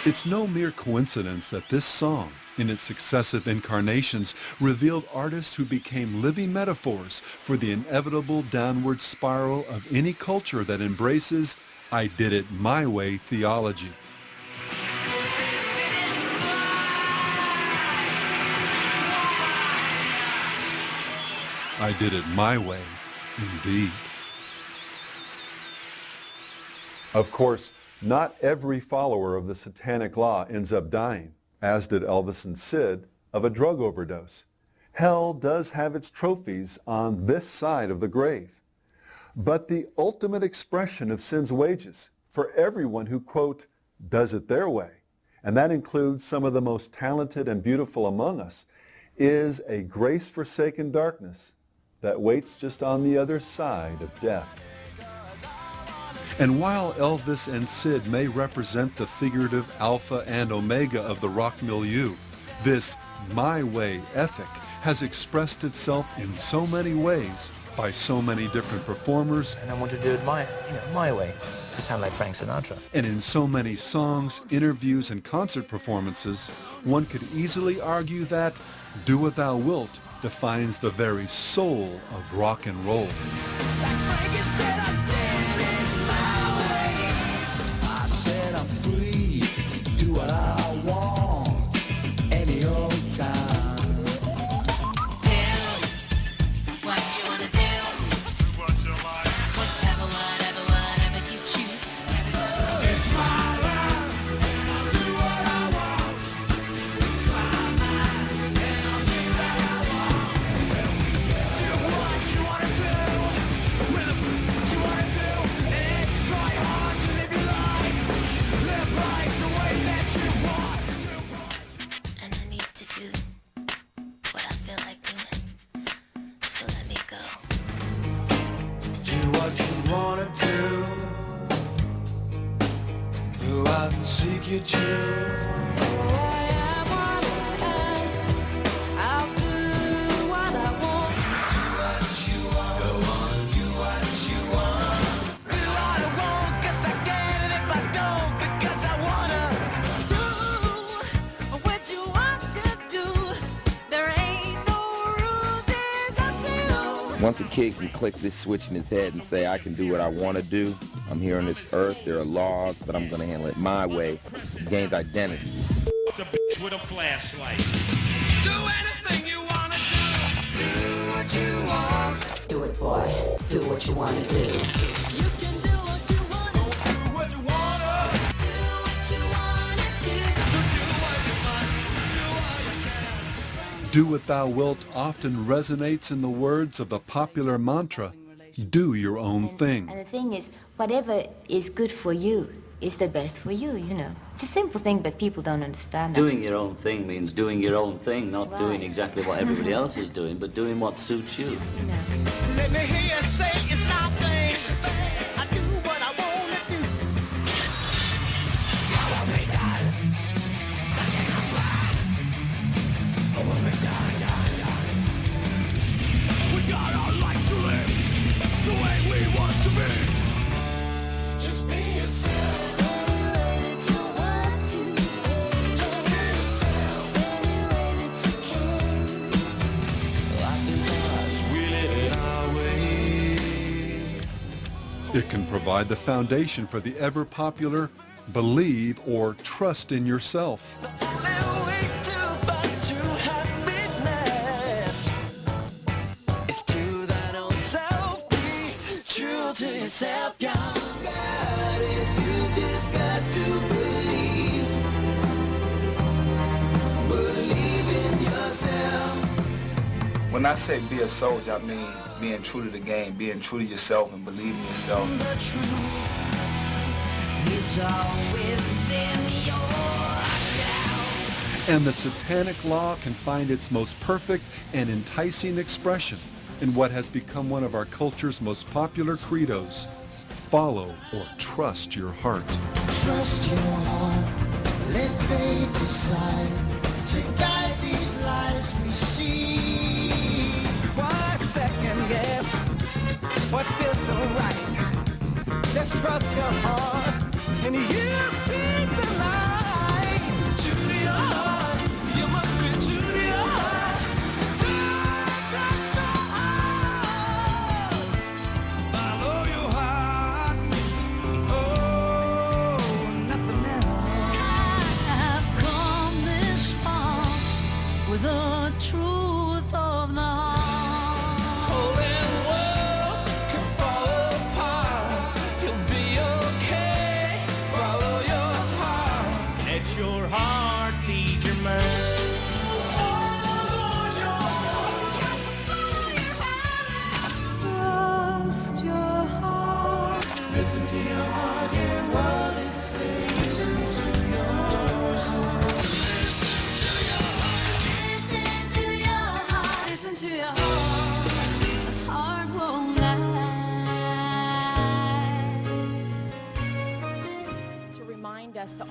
It's no mere coincidence that this song, in its successive incarnations, revealed artists who became living metaphors for the inevitable downward spiral of any culture that embraces "I did it my way" theology. I did it my way, indeed. Of course, not every follower of the Satanic Law ends up dying, as did Elvis and Sid, of a drug overdose. Hell does have its trophies on this side of the grave. But the ultimate expression of sin's wages for everyone who, quote, does it their way, and that includes some of the most talented and beautiful among us, is a grace-forsaken darkness that waits just on the other side of death. And while Elvis and Sid may represent the figurative alpha and omega of the rock milieu, this my way ethic has expressed itself in so many ways by so many different performers. And I want to do it my way, to sound like Frank Sinatra. And in so many songs, interviews, and concert performances, one could easily argue that "Do What Thou Wilt" defines the very soul of rock and roll. Seek your truth. I'll do what I want. Do what you want. Go on, do what you want. Do what I want, 'cause I can, and if I don't, because I wanna. Do what you want to do. There ain't no rules, it's up to you. Once a kid can click this switch in his head and say, I can do what I want to do, I'm here on this earth, there are laws, but I'm going to handle it my way. He gains identity. The bitch with a flashlight. Do anything you want to do. Do what you want. Do it, boy. Do what you want to do. You can do what you want to do. Do what you want to. Do what you want to do. So do what you must. Do what you can. "Do What Thou Wilt" often resonates in the words of the popular mantra, "Do your own thing." And the thing is, whatever is good for you is the best for you, you know. It's a simple thing, but people don't understand that. Doing your own thing means doing your own thing, not Right. doing exactly what everybody else is doing, but doing what suits you. You know. Let me hear you say it's my thing. It's your thing. I do what I want to do. I want me die. I can't come back. I want me die. We got our life to live the way we want to be. Just be yourself. Just be yourself. Life is ours. We live it our way. It can provide the foundation for the ever-popular "Believe" or "Trust in Yourself." The only way to find true happiness is to thine own self. Be true to yourself, y'all. Got it. You just got to believe. Believe in yourself. When I say be a soldier, I mean being true to the game, being true to yourself and believing in yourself. The truth is all within yourself. And the Satanic Law can find its most perfect and enticing expression in what has become one of our culture's most popular credos: follow or trust your heart. Trust your heart, let fate decide to guide these lives we see. Why second guess what feels so right? Just trust your heart and you'll see the light.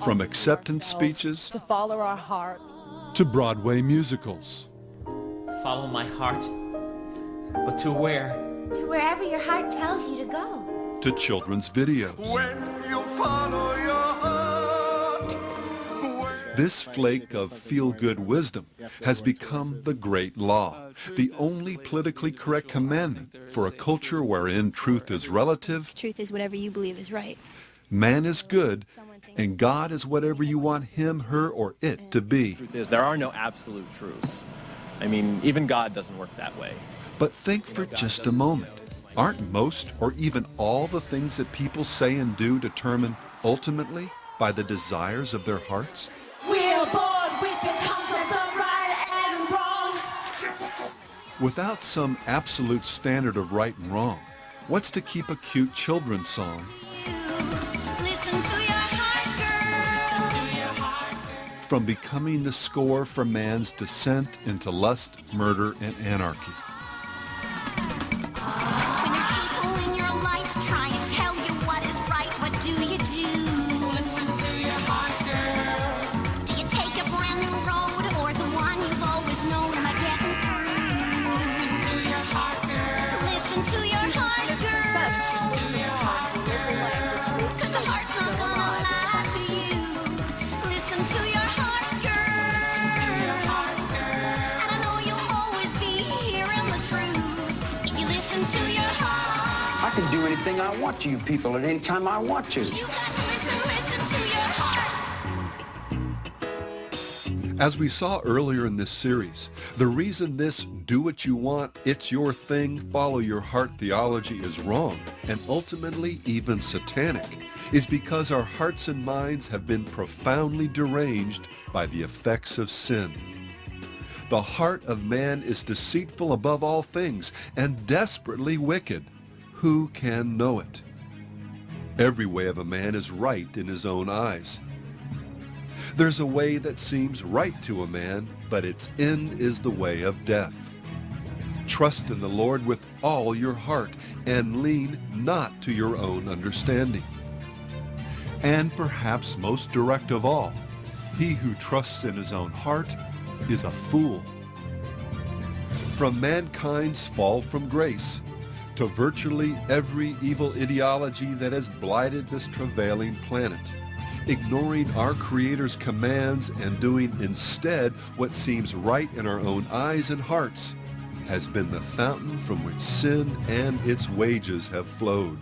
From acceptance speeches to follow our hearts, to Broadway musicals, Follow my heart. But to where? To wherever your heart tells you to go. to children's videos. When you follow your heart. This flake of feel-good wisdom has become the great law, the only politically correct commandment for a culture wherein truth is relative, Truth is whatever you believe is right. man is good, and God is whatever you want him, her, or it to be. The truth is, there are no absolute truths. I mean, even God doesn't work that way. But think for just a moment. Aren't most or even all the things that people say and do determined ultimately by the desires of their hearts? we're born with the concept of right and wrong. Without some absolute standard of right and wrong, what's to keep a cute children's song Listen to your heart, girl. from becoming the score for man's descent into lust, murder, and anarchy? When there's people in your life trying to tell you what is right, what do you do? Listen to your heart, girl. Do you take a brand new road or the one you've always known? Am I getting through? Listen to your heart, girl. Listen to your heart, girl. Listen to your heart, girl. 'Cause the heart's not gonna lie to you. Listen to your heart, girl. Listen to your heart, girl. And I know you'll always be hearing the truth if you listen to your heart. I can do anything I want to you people at any time I want to. You gotta listen to your heart. As we saw earlier in this series, the reason this do what you want, it's your thing, follow your heart theology is wrong, and ultimately even satanic, is because our hearts and minds have been profoundly deranged by the effects of sin. The heart of man is deceitful above all things and desperately wicked. Who can know it? Every way of a man is right in his own eyes. There's a way that seems right to a man, but its end is the way of death. Trust in the Lord with all your heart and lean not to your own understanding. And perhaps most direct of all, he who trusts in his own heart is a fool. From mankind's fall from grace to virtually every evil ideology that has blighted this travailing planet, ignoring our Creator's commands and doing instead what seems right in our own eyes and hearts has been the fountain from which sin and its wages have flowed.